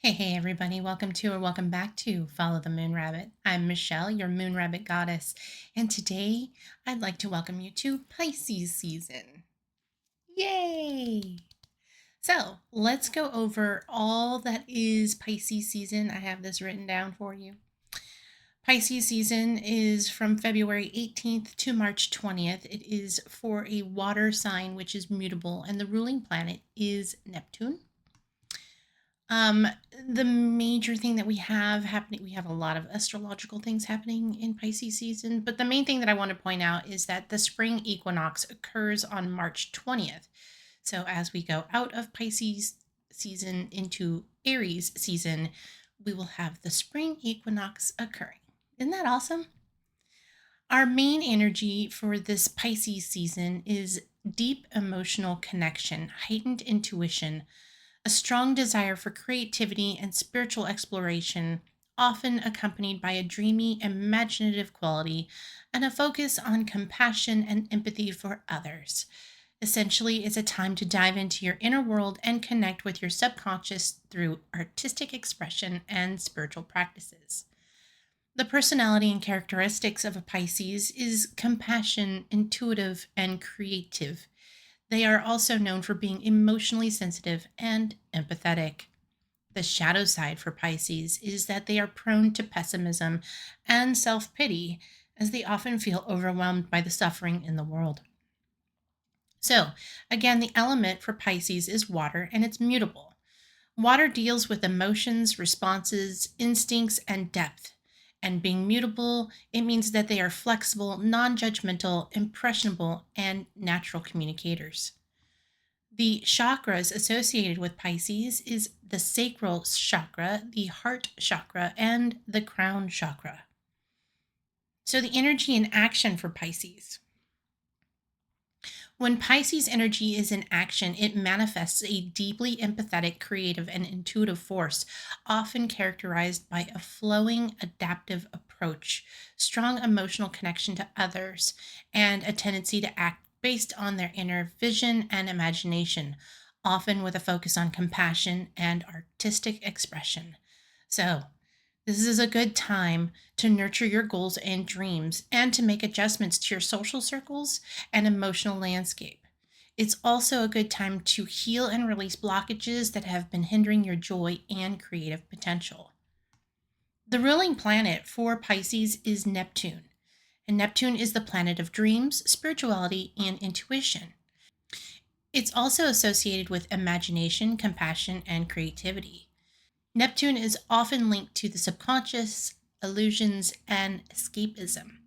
Hey, everybody. Welcome back to Follow the Moon Rabbit. I'm Michelle, your Moon Rabbit goddess. And today I'd like to welcome you to Pisces season. Yay! So let's go over all that is Pisces season. I have this written down for you. Pisces season is from February 18th to March 20th. It is for a water sign, which is mutable, and the ruling planet is Neptune. Um, the major thing that we have happening, we have a lot of astrological things happening in Pisces season, but the main thing that I want to point out is that the spring equinox occurs on March 20th. So as we go out of Pisces season into Aries season, we will have the spring equinox occurring. Isn't that awesome? Our main energy for this Pisces season is deep emotional connection, heightened intuition, a strong desire for creativity and spiritual exploration, often accompanied by a dreamy, imaginative quality, and a focus on compassion and empathy for others. Essentially, it's a time to dive into your inner world and connect with your subconscious through artistic expression and spiritual practices. The personality and characteristics of a Pisces is compassion, intuitive, and creative. They are also known for being emotionally sensitive and empathetic. The shadow side for Pisces is that they are prone to pessimism and self pity, as they often feel overwhelmed by the suffering in the world. So, again, the element for Pisces is water and it's mutable. Water deals with emotions, responses, instincts, and depth. And being mutable, it means that they are flexible, non judgmental, impressionable, and natural communicators. The chakras associated with Pisces is the sacral chakra, the heart chakra, and the crown chakra. So, the energy and action for Pisces. When Pisces energy is in action, it manifests a deeply empathetic, creative, and intuitive force, often characterized by a flowing, adaptive approach, strong emotional connection to others, and a tendency to act based on their inner vision and imagination, often with a focus on compassion and artistic expression. So, this is a good time to nurture your goals and dreams and to make adjustments to your social circles and emotional landscape. It's also a good time to heal and release blockages that have been hindering your joy and creative potential. The ruling planet for Pisces is Neptune, and Neptune is the planet of dreams, spirituality, and intuition. It's also associated with imagination, compassion, and creativity. Neptune is often linked to the subconscious, illusions, and escapism.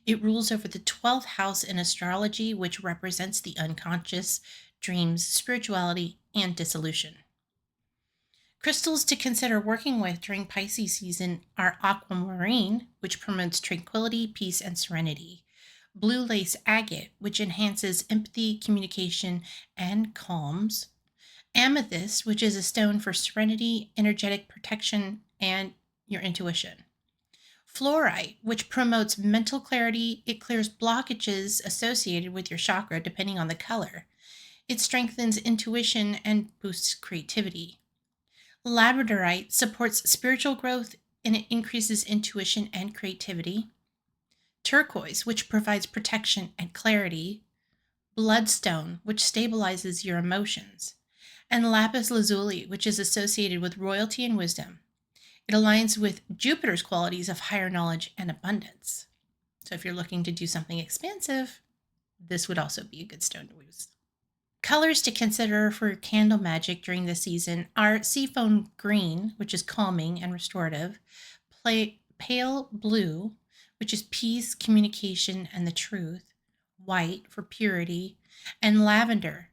It rules over the 12th house in astrology, which represents the unconscious, dreams, spirituality, and dissolution. Crystals to consider working with during Pisces season are aquamarine, which promotes tranquility, peace, and serenity. Blue lace agate, which enhances empathy, communication, and calms. Amethyst, which is a stone for serenity, energetic protection, and your intuition. Fluorite, which promotes mental clarity, it clears blockages associated with your chakra depending on the color. It strengthens intuition and boosts creativity. Labradorite supports spiritual growth and it increases intuition and creativity. Turquoise, which provides protection and clarity. Bloodstone, which stabilizes your emotions, and lapis lazuli, which is associated with royalty and wisdom. It aligns with Jupiter's qualities of higher knowledge and abundance. So if you're looking to do something expansive, this would also be a good stone to use. Colors to consider for candle magic during the season are seafoam green, which is calming and restorative, pale blue, which is peace, communication, and the truth, white for purity, and lavender,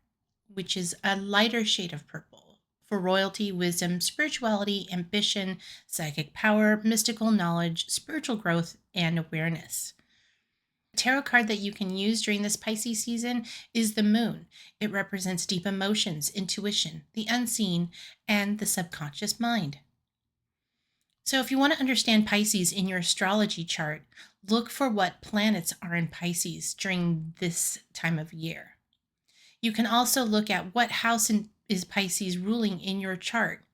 which is a lighter shade of purple for royalty, wisdom, spirituality, ambition, psychic power, mystical knowledge, spiritual growth, and awareness. The tarot card that you can use during this Pisces season is the moon. It represents deep emotions, intuition, the unseen, and the subconscious mind. So, if you want to understand Pisces in your astrology chart, look for what planets are in Pisces during this time of year. You can also look at what house is Pisces ruling in your chart.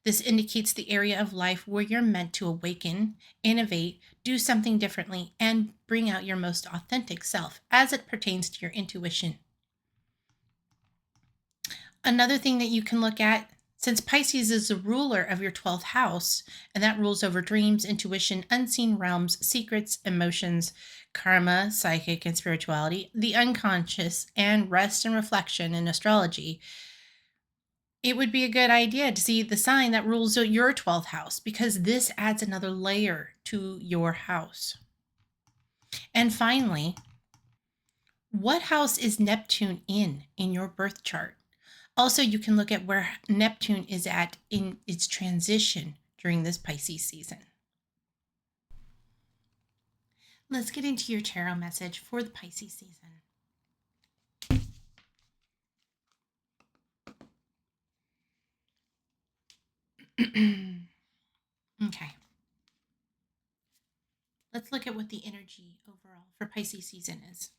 This indicates the area of life where you're meant to awaken, innovate, do something differently, and bring out your most authentic self as it pertains to your intuition. Another thing that you can look at, since Pisces is the ruler of your 12th house, and that rules over dreams, intuition, unseen realms, secrets, emotions, karma, psychic, and spirituality, the unconscious, and rest and reflection in astrology, it would be a good idea to see the sign that rules your 12th house, because this adds another layer to your house. And finally, what house is Neptune in your birth chart? Also, you can look at where Neptune is at in its transition during this Pisces season. Let's get into your tarot message for the Pisces season. Okay. Let's look at what the energy overall for Pisces season is.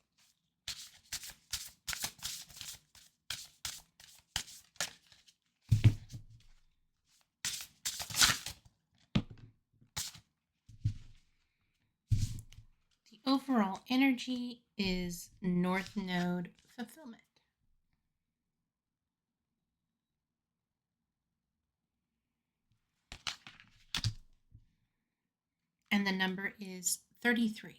The overall energy is North Node fulfillment. And the number is 33.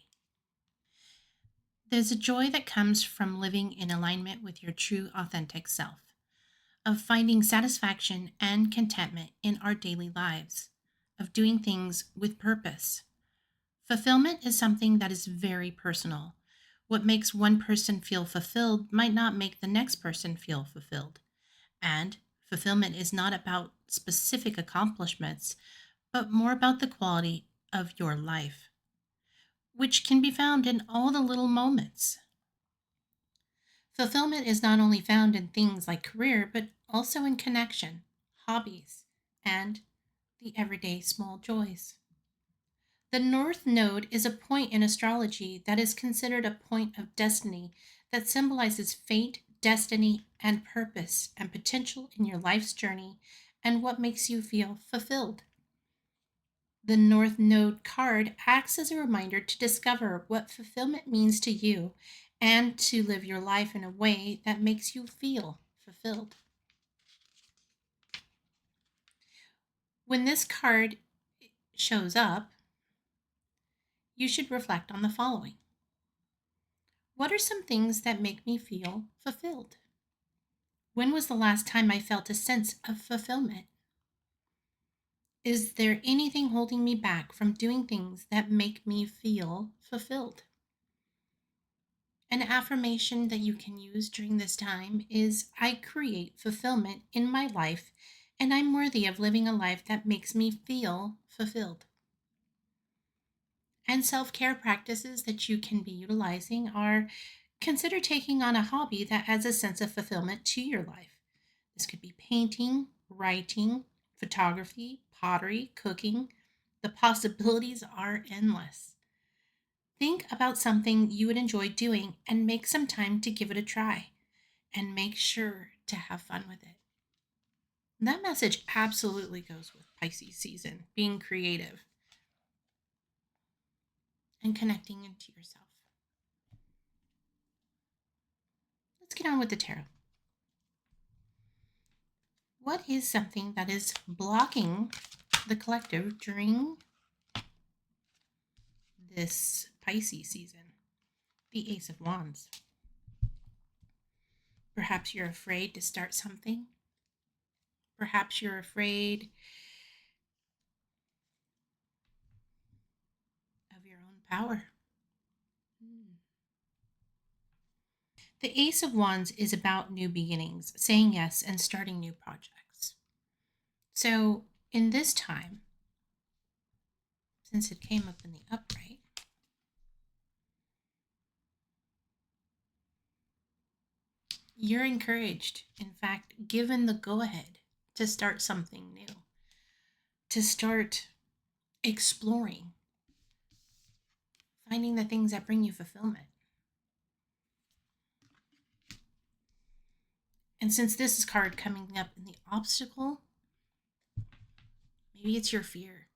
There's a joy that comes from living in alignment with your true, authentic self, of finding satisfaction and contentment in our daily lives, of doing things with purpose. Fulfillment is something that is very personal. What makes one person feel fulfilled might not make the next person feel fulfilled. And fulfillment is not about specific accomplishments, but more about the quality of your life, which can be found in all the little moments. Fulfillment is not only found in things like career, but also in connection, hobbies, and the everyday small joys. The North Node is a point in astrology that is considered a point of destiny that symbolizes fate, destiny, and purpose and potential in your life's journey and what makes you feel fulfilled. The North Node card acts as a reminder to discover what fulfillment means to you and to live your life in a way that makes you feel fulfilled. When this card shows up, you should reflect on the following. What are some things that make me feel fulfilled? When was the last time I felt a sense of fulfillment? Is there anything holding me back from doing things that make me feel fulfilled? An affirmation that you can use during this time is I create fulfillment in my life and I'm worthy of living a life that makes me feel fulfilled. And self care practices that you can be utilizing are consider taking on a hobby that adds a sense of fulfillment to your life. This could be painting, writing, photography, pottery, cooking. The possibilities are endless. Think about something you would enjoy doing and make some time to give it a try. And make sure to have fun with it. That message absolutely goes with Pisces season, being creative and connecting into yourself. Let's get on with the tarot. What is something that is blocking the collective during this Pisces season? The Ace of Wands. Perhaps you're afraid to start something. Perhaps you're afraid of your own power. The Ace of Wands is about new beginnings, saying yes, and starting new projects. So, in this time, since it came up in the upright, you're encouraged, in fact, given the go ahead to start something new, to start exploring, finding the things that bring you fulfillment. And since this is card coming up in the obstacle, Maybe it's your fear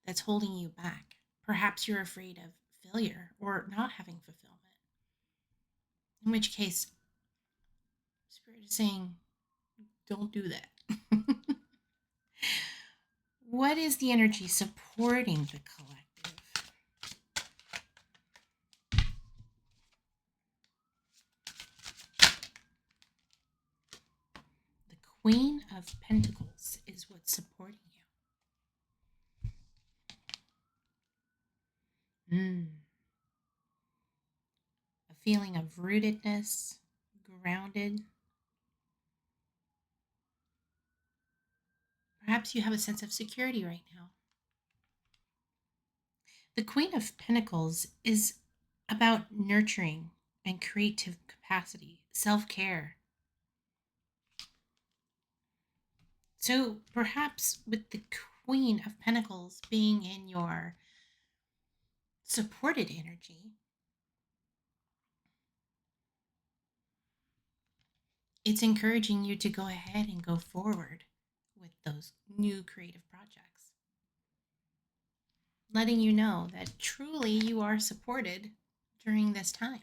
that's holding you back. Perhaps you're afraid of failure or not having fulfillment. In which case, Spirit is saying, don't do that. What is the energy supporting the collective? The Queen of Pentacles is what's supporting you. A feeling of rootedness, grounded. Perhaps you have a sense of security right now. The Queen of Pentacles is about nurturing and creative capacity, self care. So perhaps with the Queen of Pentacles being in your supported energy, it's encouraging you to go ahead and go forward with those new creative projects. Letting you know that truly you are supported during this time.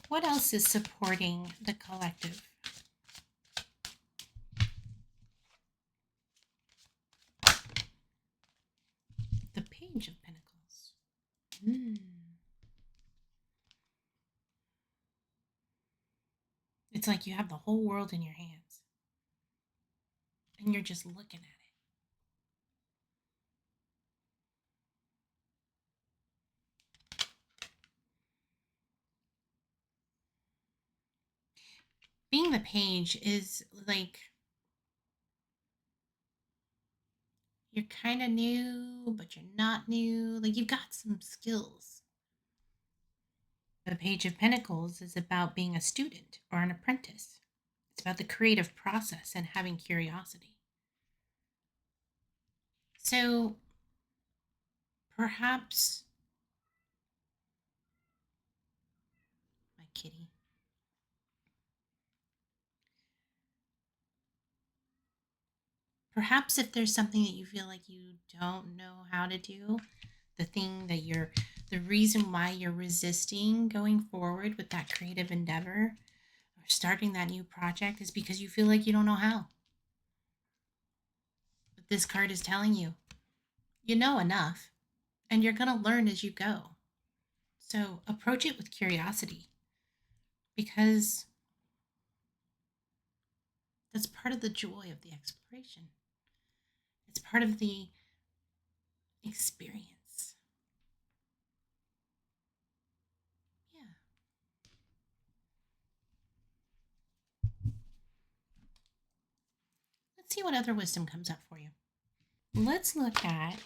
What else is supporting the collective? The Page of Pentacles. It's like you have the whole world in your hands and you're just looking at it. Being the page is like you're kind of new, but you're not new. Like you've got some skills. The Page of Pentacles is about being a student or an apprentice. It's about the creative process and having curiosity. So perhaps my kitty. Perhaps if there's something that you feel like you don't know how to do, the reason why you're resisting going forward with that creative endeavor or starting that new project is because you feel like you don't know how. But this card is telling you, you know enough and you're going to learn as you go. So approach it with curiosity because that's part of the joy of the exploration. It's part of the experience. Yeah. Let's see what other wisdom comes up for you. Let's look at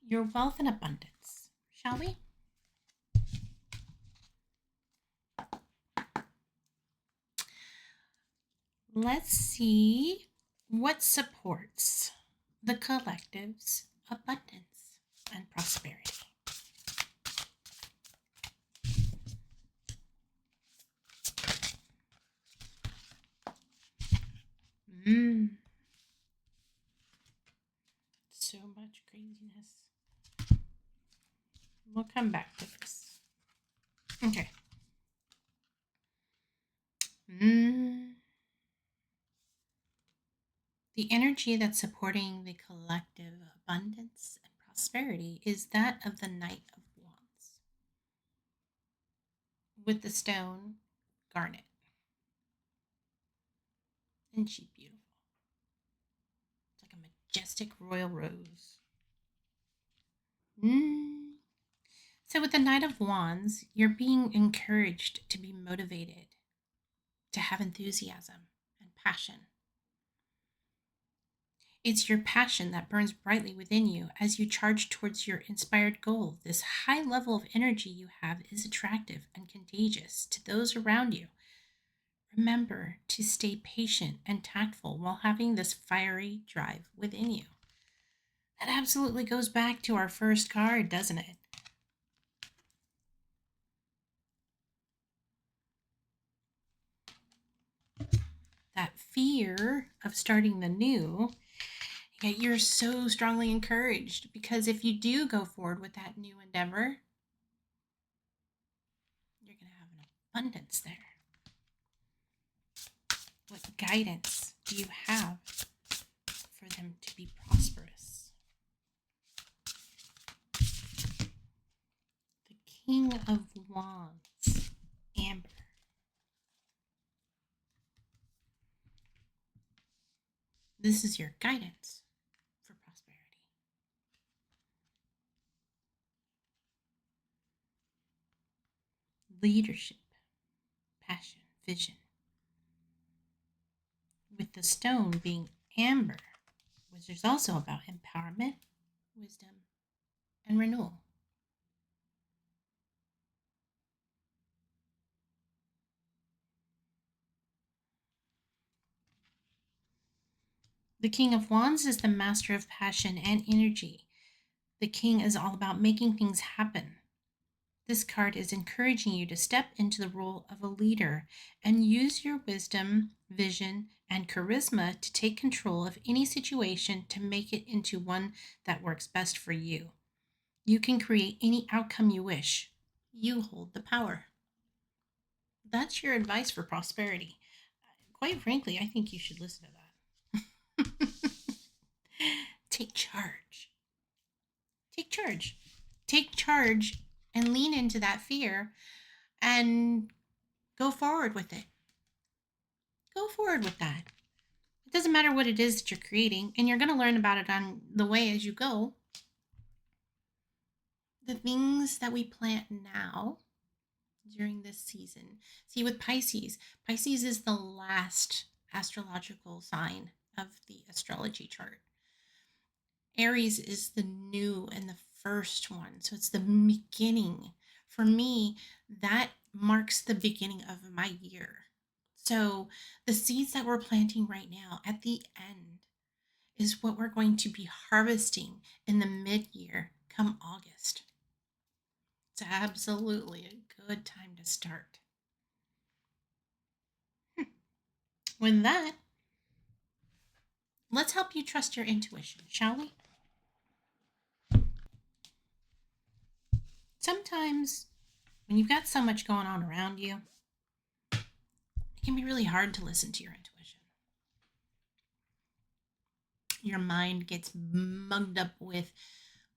your wealth and abundance, shall we? Let's see what supports the collective's abundance and prosperity. So much craziness. We'll come back to this. Okay. The energy that's supporting the collective abundance and prosperity is that of the Knight of Wands with the stone garnet. Isn't she beautiful? It's like a majestic royal rose. So with the Knight of Wands, you're being encouraged to be motivated, to have enthusiasm and passion. It's your passion that burns brightly within you as you charge towards your inspired goal. This high level of energy you have is attractive and contagious to those around you. Remember to stay patient and tactful while having this fiery drive within you. That absolutely goes back to our first card, doesn't it? That fear of starting the new, yet you're so strongly encouraged, because if you do go forward with that new endeavor, you're going to have an abundance there. What guidance do you have for them to be prosperous? The King of Wands, Amber. This is your guidance for prosperity. Leadership, passion, vision. With the stone being amber, which is also about empowerment, wisdom, and renewal. The King of Wands is the master of passion and energy. The king is all about making things happen. This card is encouraging you to step into the role of a leader and use your wisdom, vision, and charisma to take control of any situation to make it into one that works best for you. You can create any outcome you wish. You hold the power. That's your advice for prosperity. Quite frankly, I think you should listen to that. Take charge. Take charge. Take charge and lean into that fear and go forward with it. Go forward with that. It doesn't matter what it is that you're creating, and you're going to learn about it on the way as you go. The things that we plant now during this season. See, with Pisces, Pisces is the last astrological sign of the astrology chart. Aries is the new and the first one. So it's the beginning. For me, that marks the beginning of my year. So the seeds that we're planting right now at the end is what we're going to be harvesting in the mid-year come August. It's absolutely a good time to start. With that, let's help you trust your intuition, shall we? Sometimes when you've got so much going on around you, it can be really hard to listen to your intuition. Your mind gets mugged up with,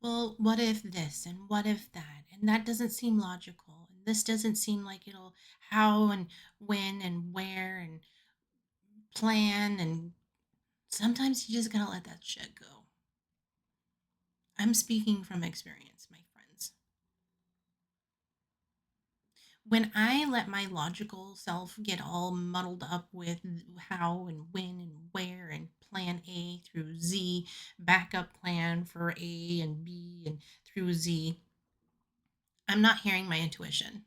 well, what if this and what if that? And that doesn't seem logical. And this doesn't seem like it'll how and when and where and plan. And sometimes you just gotta let that shit go. I'm speaking from experience, my friends. When I let my logical self get all muddled up with how and when and where and plan A through Z, backup plan for A and B and through Z, I'm not hearing my intuition.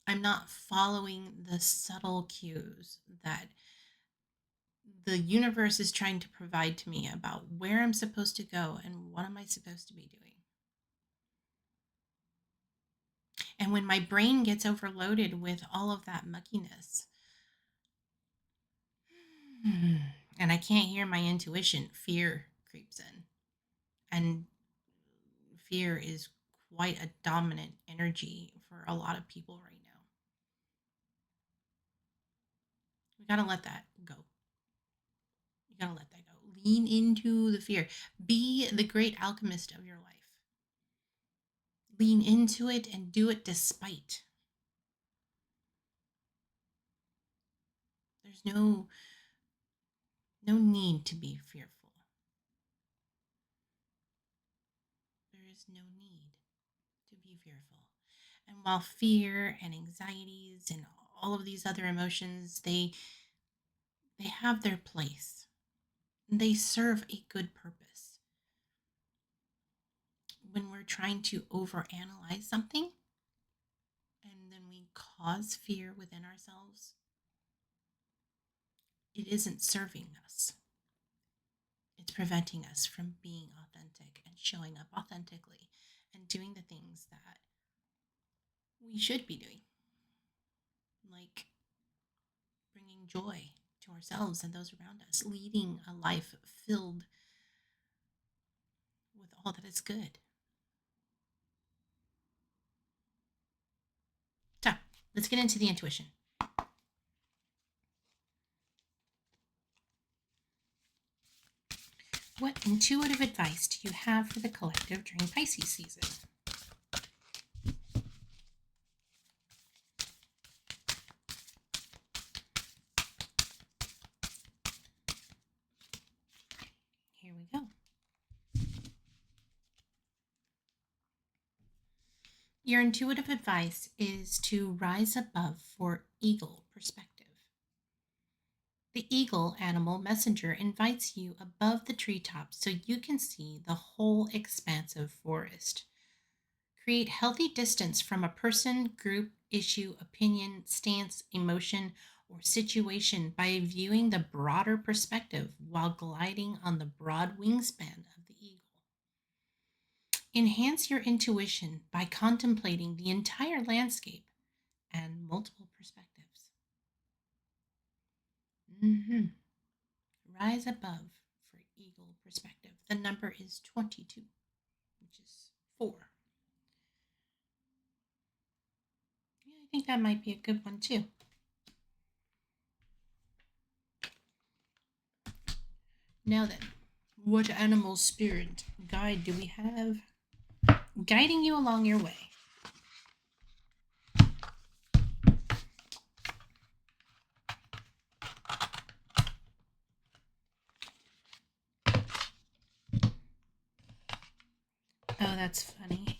I'm not following the subtle cues that the universe is trying to provide to me about where I'm supposed to go and what am I supposed to be doing. And when my brain gets overloaded with all of that muckiness, and I can't hear my intuition, fear creeps in. And fear is quite a dominant energy for a lot of people right now. We gotta let that go. You gotta let that go. Lean into the fear. Be the great alchemist of your life. Lean into it and do it despite. There's no need to be fearful. There is no need to be fearful. And while fear and anxieties and all of these other emotions, they have their place. They serve a good purpose. When we're trying to overanalyze something and then we cause fear within ourselves, it isn't serving us. It's preventing us from being authentic and showing up authentically and doing the things that we should be doing, like bringing joy to ourselves and those around us, leading a life filled with all that is good. So let's get into the intuition. What intuitive advice do you have for the collective during Pisces season? Here we go. Your intuitive advice is to rise above for eagle perspective. The eagle animal messenger invites you above the treetops so you can see the whole expansive forest. Create healthy distance from a person, group, issue, opinion, stance, emotion, or situation by viewing the broader perspective while gliding on the broad wingspan of the eagle. Enhance your intuition by contemplating the entire landscape and multiple perspectives. Rise above for eagle perspective. The number is 22, which is 4. Yeah, I think that might be a good one too. Now then, what animal spirit guide do we have guiding you along your way? Oh, that's funny.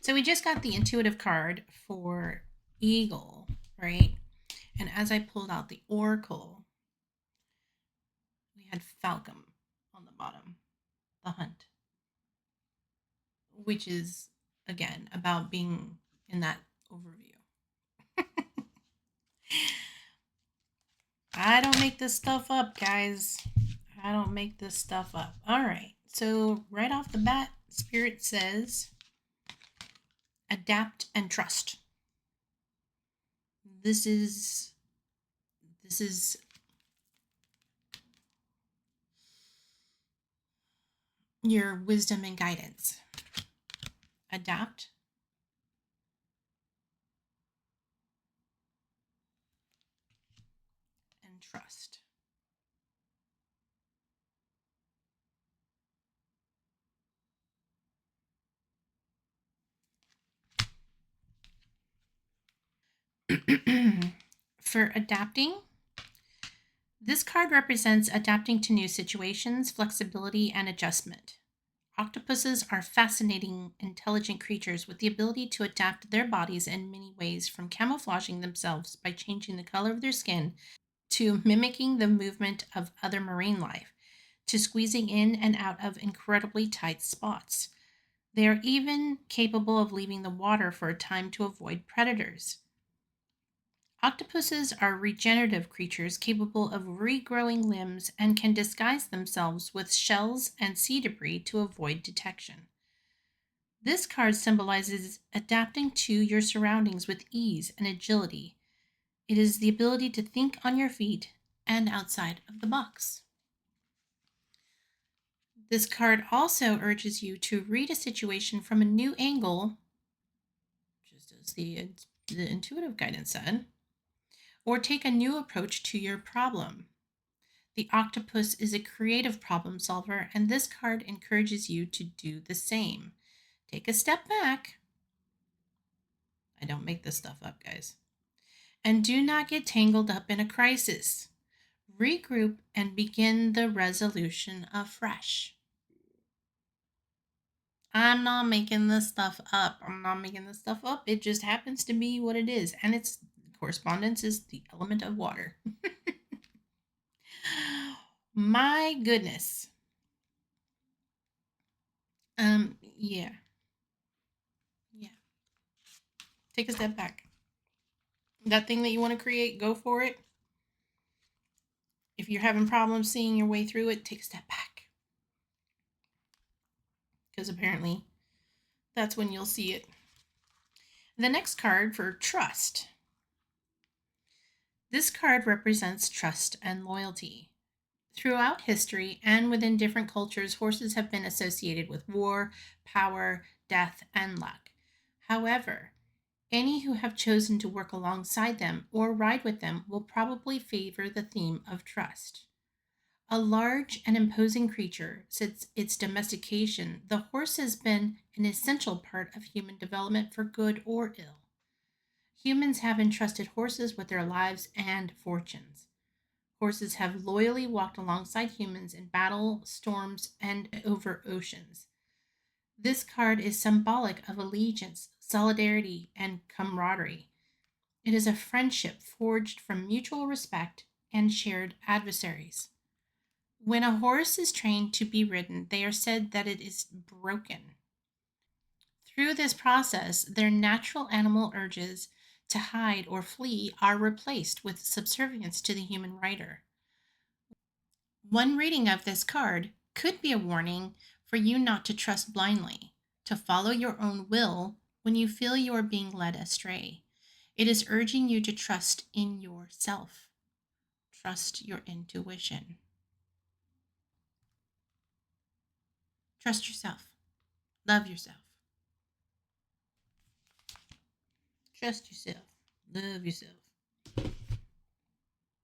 So we just got the intuitive card for eagle, right? And as I pulled out the oracle, we had falcon on the bottom, the hunt, which is, again, about being in that overview. I don't make this stuff up, guys. I don't make this stuff up. All right. So right off the bat, Spirit says adapt and trust. This is your wisdom and guidance. Adapt and trust. For adapting, this card represents adapting to new situations, flexibility, and adjustment. Octopuses are fascinating, intelligent creatures with the ability to adapt their bodies in many ways, from camouflaging themselves by changing the color of their skin, to mimicking the movement of other marine life, to squeezing in and out of incredibly tight spots. They are even capable of leaving the water for a time to avoid predators. Octopuses are regenerative creatures capable of regrowing limbs and can disguise themselves with shells and sea debris to avoid detection. This card symbolizes adapting to your surroundings with ease and agility. It is the ability to think on your feet and outside of the box. This card also urges you to read a situation from a new angle, just as the intuitive guidance said, or take a new approach to your problem. The octopus is a creative problem solver, and this card encourages you to do the same. Take a step back. I don't make this stuff up, guys. And do not get tangled up in a crisis. Regroup and begin the resolution afresh. I'm not making this stuff up. It just happens to be what it is. And its correspondence is the element of water. My goodness. Yeah. Yeah. Take a step back. That thing that you want to create, go for it. If you're having problems seeing your way through it, take a step back. Because apparently that's when you'll see it. The next card for trust. This card represents trust and loyalty. Throughout history and within different cultures, horses have been associated with war, power, death, and luck. However, any who have chosen to work alongside them or ride with them will probably favor the theme of trust. A large and imposing creature, since its domestication, the horse has been an essential part of human development for good or ill. Humans have entrusted horses with their lives and fortunes. Horses have loyally walked alongside humans in battle, storms, and over oceans. This card is symbolic of allegiance, solidarity, and camaraderie. It is a friendship forged from mutual respect and shared adversaries. When a horse is trained to be ridden, they are said that it is broken. Through this process, their natural animal urges to hide or flee are replaced with subservience to the human rider. One reading of this card could be a warning for you not to trust blindly, to follow your own will when you feel you are being led astray. It is urging you to trust in yourself, trust your intuition, trust yourself, love yourself, trust yourself, love yourself,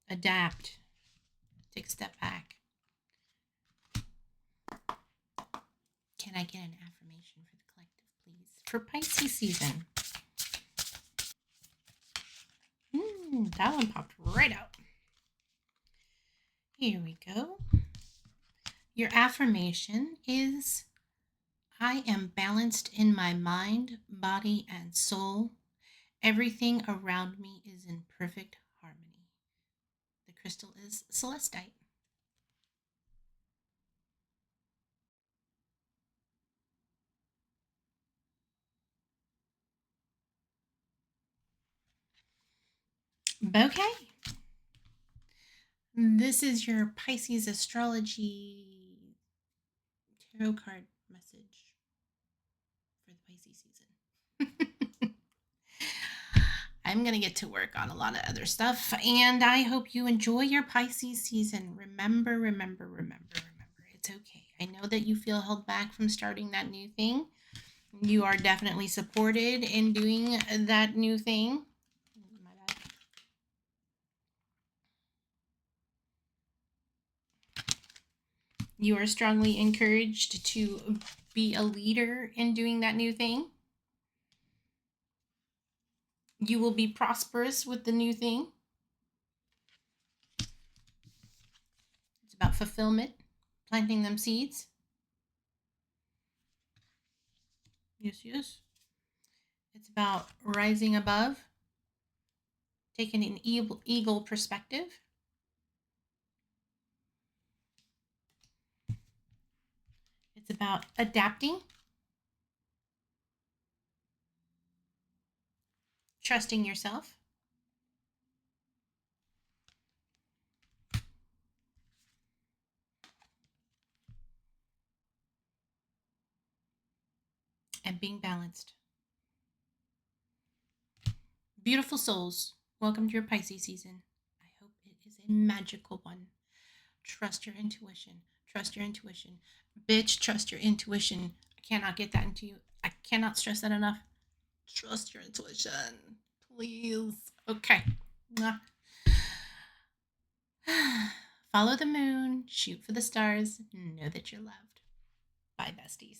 adapt, take a step back. Can I get an affirmation for the collective, please? For Pisces season. That one popped right out. Here we go. Your affirmation is I am balanced in my mind, body, and soul. Everything around me is in perfect harmony. The crystal is celestite. Okay. This is your Pisces Astrology tarot card message for the Pisces season. I'm going to get to work on a lot of other stuff, and I hope you enjoy your Pisces season. Remember, it's okay. I know that you feel held back from starting that new thing. You are definitely supported in doing that new thing. My bad. You are strongly encouraged to be a leader in doing that new thing. You will be prosperous with the new thing. It's about fulfillment, planting them seeds. Yes, yes. It's about rising above, taking an eagle perspective. It's about adapting, trusting yourself, and being balanced. Beautiful souls, welcome to your Pisces season. I hope it is a magical one. Trust your intuition. Trust your intuition. Bitch, trust your intuition. I cannot get that into you. I cannot stress that enough. Trust your intuition. Please. Okay. Follow the moon. Shoot for the stars. Know that you're loved. Bye, besties.